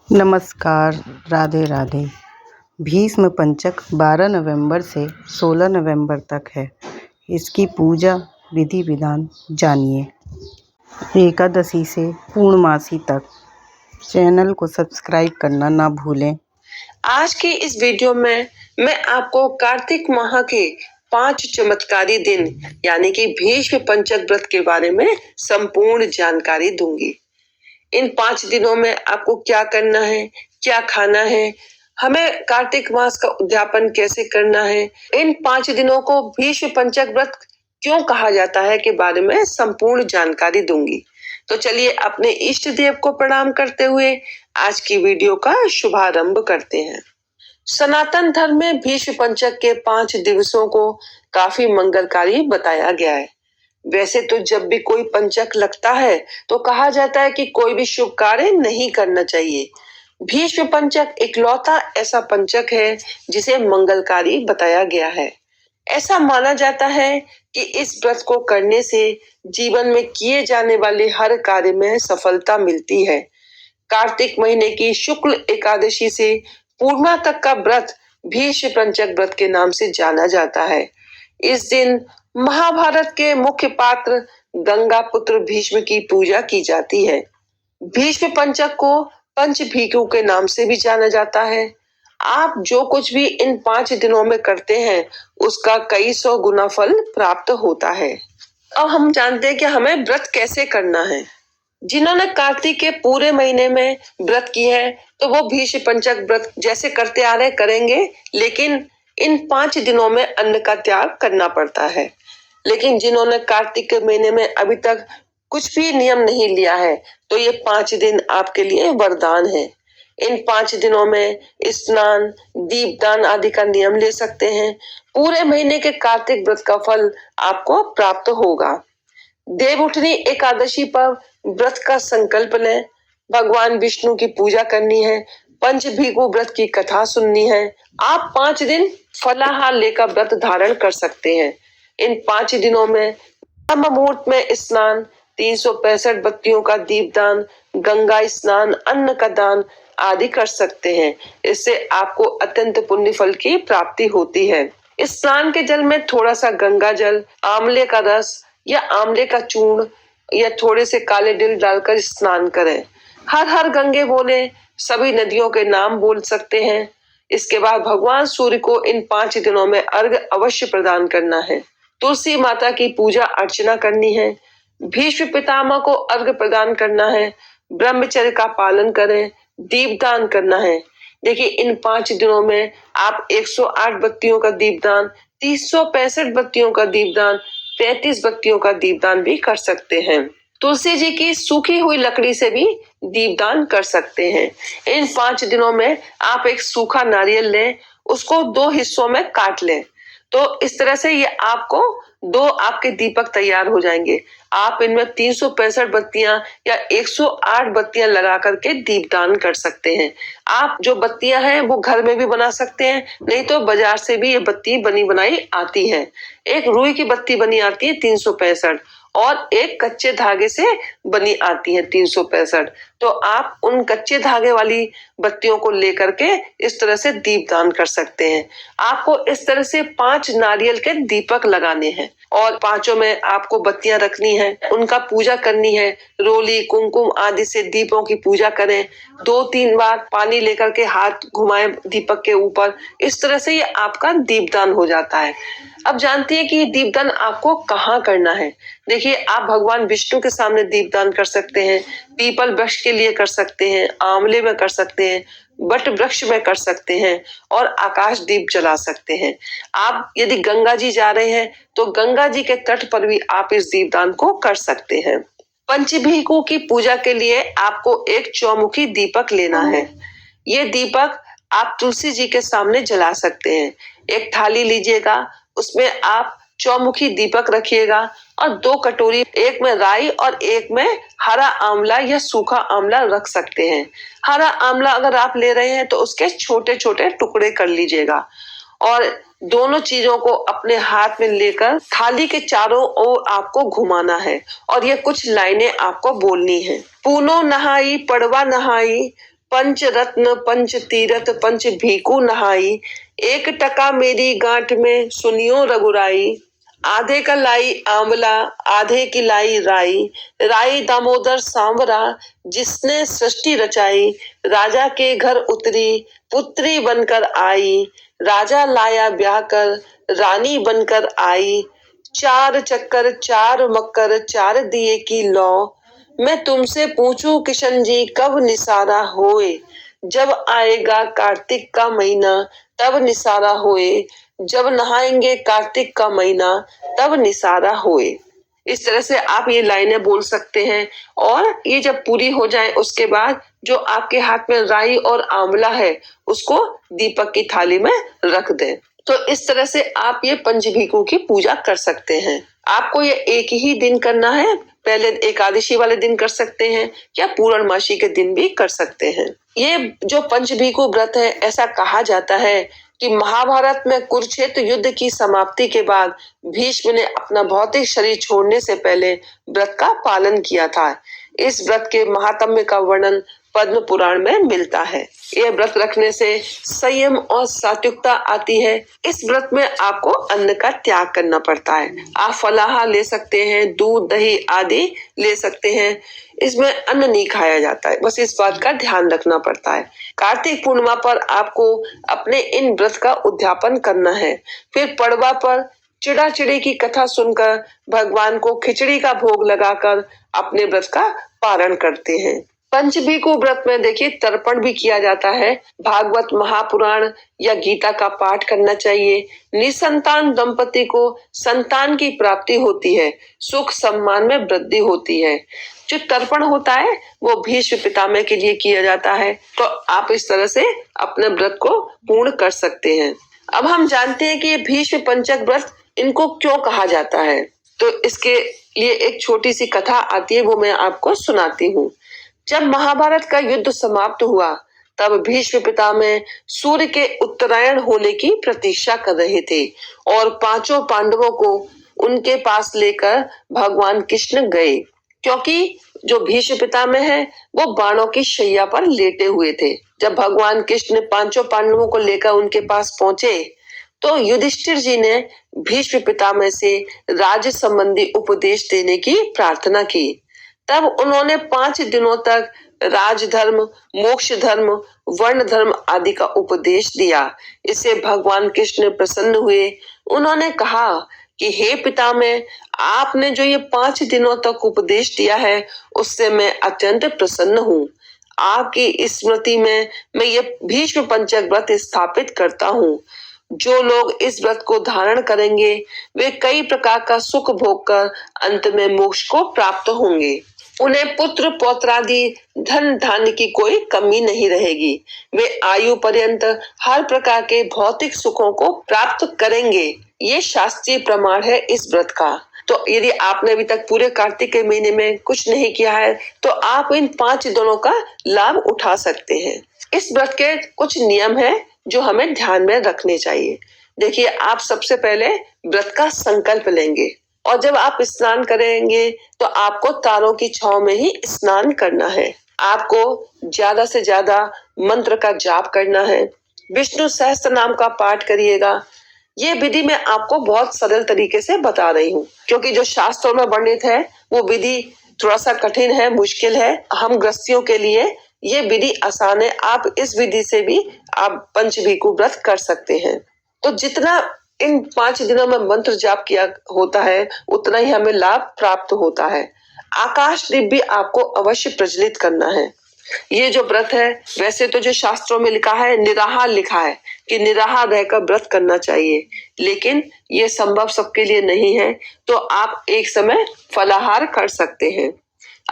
नमस्कार, राधे राधे। भीष्म पंचक 12 नवंबर से 16 नवंबर तक है। इसकी पूजा विधि विधान जानिए। एकादशी से पूर्णमासी तक। चैनल को सब्सक्राइब करना ना भूलें। आज की इस वीडियो में मैं आपको कार्तिक माह के 5 चमत्कारी दिन यानी कि भीष्म पंचक व्रत के बारे में संपूर्ण जानकारी दूंगी। इन 5 दिनों में आपको क्या करना है, क्या खाना है, हमें कार्तिक मास का उद्यापन कैसे करना है, इन 5 दिनों को भीष्म पंचक व्रत क्यों कहा जाता है के बारे में संपूर्ण जानकारी दूंगी। तो चलिए अपने इष्ट देव को प्रणाम करते हुए आज की वीडियो का शुभारंभ करते हैं। सनातन धर्म में भीष्म पंचक के 5 दिवसों को काफी मंगलकारी बताया गया है। वैसे तो जब भी कोई पंचक लगता है तो कहा जाता है कि कोई भी शुभ कार्य नहीं करना चाहिए। भीष्म पंचक इकलौता ऐसा पंचक है जिसे मंगलकारी बताया गया है। ऐसा माना जाता है कि इस व्रत को करने से जीवन में किए जाने वाले हर कार्य में सफलता मिलती है। कार्तिक महीने की शुक्ल एकादशी से पूर्णिमा तक का व्रत भीष्म पंचक व्रत के नाम से जाना जाता है। इस दिन महाभारत के मुख्य पात्र गंगा पुत्र भीष्म की पूजा की जाती है। भीष्म पंचक को पंचभीकु के नाम से भी जाना जाता है। आप जो कुछ भी इन 5 दिनों में करते हैं उसका कई सौ गुना फल प्राप्त होता है। अब हम जानते हैं कि हमें व्रत कैसे करना है। जिन्होंने कार्तिक के पूरे महीने में व्रत किया है तो वो भीष्म पंचक व्रत जैसे करते आ रहे करेंगे, लेकिन इन 5 दिनों में अन्न का त्याग करना पड़ता है। लेकिन जिन्होंने कार्तिक के महीने में अभी तक कुछ भी नियम नहीं लिया है तो ये 5 दिन आपके लिए वरदान है। इन 5 दिनों में स्नान, दीपदान आदि का नियम ले सकते हैं। पूरे महीने के कार्तिक व्रत का फल आपको प्राप्त होगा। देवउठनी एकादशी पर व्रत का संकल्प लें। भगवान विष्णु की पूजा करनी है। पंचभीकु व्रत की कथा सुननी है। आप 5 दिन फलाहार लेकर व्रत धारण कर सकते हैं। इन 5 दिनों में ब्रह्म मुहूर्त में स्नान, 365 बत्तियों का दीपदान, गंगा स्नान, अन्न का दान आदि कर सकते हैं। इससे आपको अत्यंत पुण्य फल की प्राप्ति होती है। स्नान के जल में थोड़ा सा गंगा जल, आंवले का रस या आंवले का चूर्ण या थोड़े से काले तिल डालकर स्नान करें। हर हर गंगे बोले, सभी नदियों के नाम बोल सकते हैं। इसके बाद भगवान सूर्य को इन 5 दिनों में अर्घ अवश्य प्रदान करना है। तुलसी माता की पूजा अर्चना करनी है। भीष्म पितामह को अर्घ प्रदान करना है। ब्रह्मचर्य का पालन करें। दीपदान करना है। देखिए इन 5 दिनों में आप 108 बत्तियों का दीपदान, 365 बत्तियों का दीपदान, 33 बत्तियों का दीपदान भी कर सकते हैं। तुलसी जी की सूखी हुई लकड़ी से भी दीपदान कर सकते हैं। इन 5 दिनों में आप एक सूखा नारियल लें, उसको 2 हिस्सों में काट लें। तो इस तरह से ये आपको 2 आपके दीपक तैयार हो जाएंगे। आप इनमें 365 बत्तियां या 108 बत्तियां लगा करके दीपदान कर सकते हैं। आप जो बत्तियां हैं वो घर में भी बना सकते हैं, नहीं तो बाजार से भी ये बत्ती बनी बनाई आती है। एक रुई की बत्ती बनी आती है 365 और एक कच्चे धागे से बनी आती है 365। तो आप उन कच्चे धागे वाली बत्तियों को लेकर के इस तरह से दीपदान कर सकते हैं। आपको इस तरह से 5 नारियल के दीपक लगाने हैं और 5 में आपको बत्तियां रखनी है, उनका पूजा करनी है। रोली, कुमकुम आदि से दीपों की पूजा करें। 2-3 बार पानी लेकर के हाथ घुमाएं दीपक के ऊपर। इस तरह से ये आपका दीपदान हो जाता है। अब जानती है कि ये दीपदान आपको कहाँ करना है। देखिए आप भगवान विष्णु के सामने दीपदान कर सकते हैं, पीपल वृक्ष के लिए कर सकते हैं, आंवले में कर सकते हैं, वट वृक्ष में कर सकते हैं और आकाश दीप जला सकते हैं। आप यदि गंगा जी जा रहे हैं तो गंगा जी के तट पर भी आप इस दीपदान को कर सकते हैं। पंचभीकु की पूजा के लिए आपको एक चौमुखी दीपक लेना है। ये दीपक आप तुलसी जी के सामने जला सकते हैं। एक थाली लीजिएगा, उसमें आप चौमुखी दीपक रखिएगा और 2 कटोरी, एक में राई और एक में हरा आंवला या सूखा आंवला रख सकते हैं। हरा आंवला अगर आप ले रहे हैं तो उसके छोटे छोटे टुकड़े कर लीजिएगा और दोनों चीजों को अपने हाथ में लेकर थाली के चारों ओर आपको घुमाना है और ये कुछ लाइनें आपको बोलनी है। पूनो नहाई पड़वा नहाई, पंच रत्न पंच तीरथ पंच भीकु नहाई, एक टका मेरी गांठ में सुनियो रघुराई। आधे का लाई आंवला आधे की लाई राई, राई दामोदर सांवरा जिसने सृष्टि रचाई। राजा के घर उतरी पुत्री बनकर आई, राजा लाया ब्याह कर रानी बनकर आई। चार चक्कर चार मक्कर चार दिए की लौ, मैं तुमसे पूछूं किशन जी कब निसारा होए। जब आएगा कार्तिक का महीना तब निसारा होए, जब नहाएंगे कार्तिक का महीना तब निसारा होए। इस तरह से आप ये लाइनें बोल सकते हैं और ये जब पूरी हो जाए उसके बाद जो आपके हाथ में राई और आंवला है उसको दीपक की थाली में रख दें। तो इस तरह से आप ये पंचभीकों की पूजा कर सकते हैं। आपको ये एक ही दिन करना है, पहले एकादशी वाले दिन कर सकते हैं या पूर्णमासी के दिन भी कर सकते हैं। ये जो पंचभीकु व्रत है, ऐसा कहा जाता है कि महाभारत में कुरुक्षेत्र युद्ध की समाप्ति के बाद भीष्म ने अपना भौतिक शरीर छोड़ने से पहले व्रत का पालन किया था। इस व्रत के महात्म्य का वर्णन पद्म पुराण में मिलता है। यह व्रत रखने से संयम और सात्विकता आती है। इस व्रत में आपको अन्न का त्याग करना पड़ता है। आप फलाहार ले सकते हैं, दूध दही आदि ले सकते हैं, इसमें अन्न नहीं खाया जाता है, बस इस बात का ध्यान रखना पड़ता है। कार्तिक पूर्णिमा पर आपको अपने इन व्रत का उद्यापन करना है। फिर पड़वा पर चिड़ा चिड़ी की कथा सुनकर भगवान को खिचड़ी का भोग लगाकर अपने व्रत का पारण करते हैं। पंचभीकु व्रत में देखिए तर्पण भी किया जाता है। भागवत महापुराण या गीता का पाठ करना चाहिए। निसंतान दंपति को संतान की प्राप्ति होती है, सुख सम्मान में वृद्धि होती है। जो तर्पण होता है वो भीष्म पितामह के लिए किया जाता है। तो आप इस तरह से अपने व्रत को पूर्ण कर सकते हैं। अब हम जानते हैं कि ये भीष्म पंचक व्रत इनको क्यों कहा जाता है। तो इसके लिए एक छोटी सी कथा आती है, वो मैं आपको सुनाती हूँ। जब महाभारत का युद्ध समाप्त हुआ तब भीष्म पितामह सूर्य के उत्तरायण होने की प्रतीक्षा कर रहे थे और पांचों पांडवों को उनके पास लेकर भगवान कृष्ण गए, क्योंकि जो भीष्म पितामह है वो बाणों की शैया पर लेटे हुए थे। जब भगवान कृष्ण पांचों पांडवों को लेकर उनके पास पहुंचे तो युधिष्ठिर जी ने भीष्म पितामह से राज्य संबंधी उपदेश देने की प्रार्थना की। तब उन्होंने 5 दिनों तक राजधर्म, मोक्ष धर्म, वर्ण धर्म आदि का उपदेश दिया। इससे भगवान कृष्ण प्रसन्न हुए। उन्होंने कहा कि हे पितामह, आपने जो ये 5 दिनों तक उपदेश दिया है उससे मैं अत्यंत प्रसन्न हूँ। आपकी स्मृति में मैं ये भीष्म पंचक व्रत स्थापित करता हूँ। जो लोग इस व्रत को धारण करेंगे वे कई प्रकार का सुख भोग कर अंत में मोक्ष को प्राप्त होंगे। उन्हें पुत्र पौत्रादि धन धान्य की कोई कमी नहीं रहेगी। वे आयु पर्यंत हर प्रकार के भौतिक सुखों को प्राप्त करेंगे। ये शास्त्रीय प्रमाण है इस व्रत का। तो यदि आपने अभी तक पूरे कार्तिक के महीने में कुछ नहीं किया है तो आप इन 5 दिनों का लाभ उठा सकते हैं। इस व्रत के कुछ नियम है जो हमें ध्यान में रखने चाहिए। देखिए, आप सबसे पहले व्रत का संकल्प लेंगे और जब आप स्नान करेंगे तो आपको तारों की छांव में ही स्नान करना है। आपको ज्यादा से ज्यादा मंत्र का जाप करना है। विष्णु सहस्त्र नाम का पाठ करिएगा। ये विधि मैं आपको बहुत सरल तरीके से बता रही हूँ, क्योंकि जो शास्त्रों में वर्णित है वो विधि थोड़ा सा कठिन है, मुश्किल है। हम गृहस्थियों के लिए ये विधि आसान है। आप इस विधि से भी आप पंचभीकु व्रत कर सकते हैं। तो जितना इन 5 दिनों में मंत्र जाप किया होता है उतना ही हमें लाभ प्राप्त होता है। आकाश दीप भी आपको अवश्य प्रज्वलित करना है। ये जो व्रत है, वैसे तो जो शास्त्रों में लिखा है निराहार लिखा है कि निराहार रहकर व्रत करना चाहिए, लेकिन ये संभव सबके लिए नहीं है। तो आप एक समय फलाहार कर सकते हैं।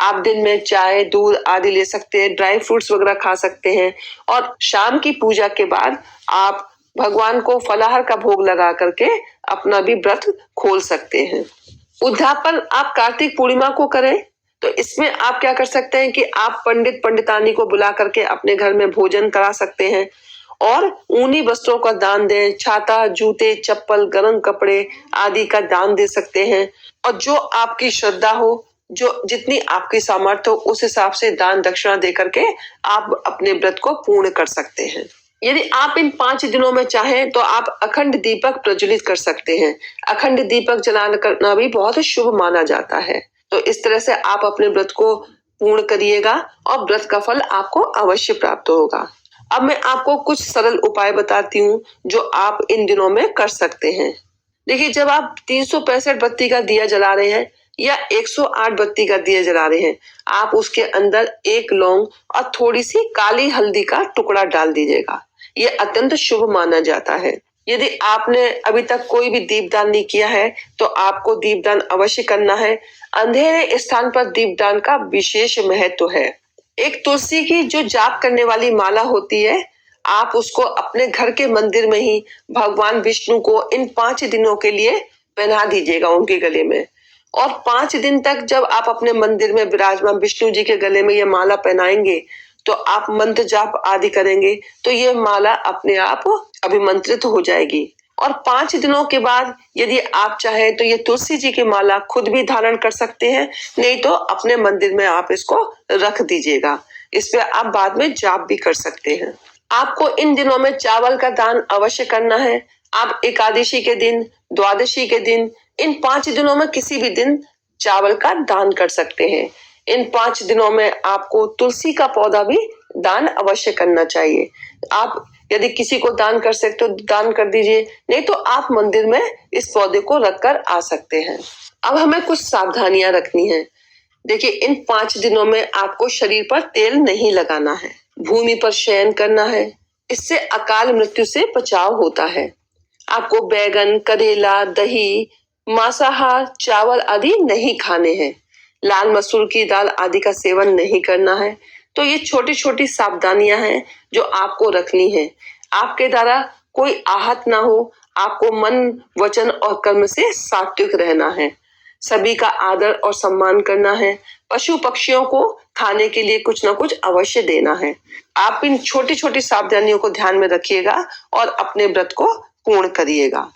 आप दिन में चाय दूध आदि ले सकते हैं, ड्राई फ्रूट्स वगैरह खा सकते हैं और शाम की पूजा के बाद आप भगवान को फलाहार का भोग लगा करके अपना भी व्रत खोल सकते हैं। उद्यापन आप कार्तिक पूर्णिमा को करें तो इसमें आप क्या कर सकते हैं कि आप पंडित पंडितानी को बुला करके अपने घर में भोजन करा सकते हैं और ऊनी वस्त्रों का दान दें। छाता, जूते, चप्पल, गर्म कपड़े आदि का दान दे सकते हैं। और जो आपकी श्रद्धा हो जो जितनी आपकी सामर्थ्य हो उस हिसाब से दान दक्षिणा दे करके आप अपने व्रत को पूर्ण कर सकते हैं। यदि आप इन 5 दिनों में चाहें तो आप अखंड दीपक प्रज्वलित कर सकते हैं। अखंड दीपक जलाना करना भी बहुत शुभ माना जाता है। तो इस तरह से आप अपने व्रत को पूर्ण करिएगा और व्रत का फल आपको अवश्य प्राप्त होगा। अब मैं आपको कुछ सरल उपाय बताती हूँ जो आप इन दिनों में कर सकते हैं। देखिए, जब आप 365 बत्ती का दिया जला रहे हैं या 108 बत्ती का दिया जला रहे हैं, आप उसके अंदर 1 लौंग और थोड़ी सी काली हल्दी का टुकड़ा डाल दीजिएगा। ये अत्यंत शुभ माना जाता है। यदि आपने अभी तक कोई भी दीपदान नहीं किया है तो आपको दीपदान अवश्य करना है। अंधेरे स्थान पर दीपदान का विशेष महत्व है। एक तुलसी की जो जाप करने वाली माला होती है, आप उसको अपने घर के मंदिर में ही भगवान विष्णु को इन 5 दिनों के लिए पहना दीजिएगा उनके गले में। और 5 दिन तक जब आप अपने मंदिर में विराजमान विष्णु जी के गले में ये माला पहनाएंगे तो आप मंत्र जाप आदि करेंगे तो ये माला अपने आप अभिमंत्रित हो जाएगी। और 5 दिनों के बाद यदि आप चाहें तो ये तुलसी जी की माला खुद भी धारण कर सकते हैं, नहीं तो अपने मंदिर में आप इसको रख दीजिएगा। इस पे आप बाद में जाप भी कर सकते हैं। आपको इन दिनों में चावल का दान अवश्य करना है। आप एकादशी के दिन, द्वादशी के दिन, इन 5 दिनों में किसी भी दिन चावल का दान कर सकते हैं। इन 5 दिनों में आपको तुलसी का पौधा भी दान अवश्य करना चाहिए। आप यदि किसी को दान कर सकते हो दान कर दीजिए, नहीं तो आप मंदिर में इस पौधे को रखकर आ सकते हैं। अब हमें कुछ सावधानियां रखनी है। देखिए, इन 5 दिनों में आपको शरीर पर तेल नहीं लगाना है, भूमि पर शयन करना है, इससे अकाल मृत्यु से बचाव होता है। आपको बैगन, करेला, दही, मांसाहार, चावल आदि नहीं खाने हैं। लाल मसूर की दाल आदि का सेवन नहीं करना है। तो ये छोटी छोटी सावधानियां हैं जो आपको रखनी है। आपके द्वारा कोई आहत ना हो। आपको मन, वचन और कर्म से सात्विक रहना है। सभी का आदर और सम्मान करना है। पशु पक्षियों को खाने के लिए कुछ ना कुछ अवश्य देना है। आप इन छोटी छोटी सावधानियों को ध्यान में रखिएगा और अपने व्रत को पूर्ण करिएगा।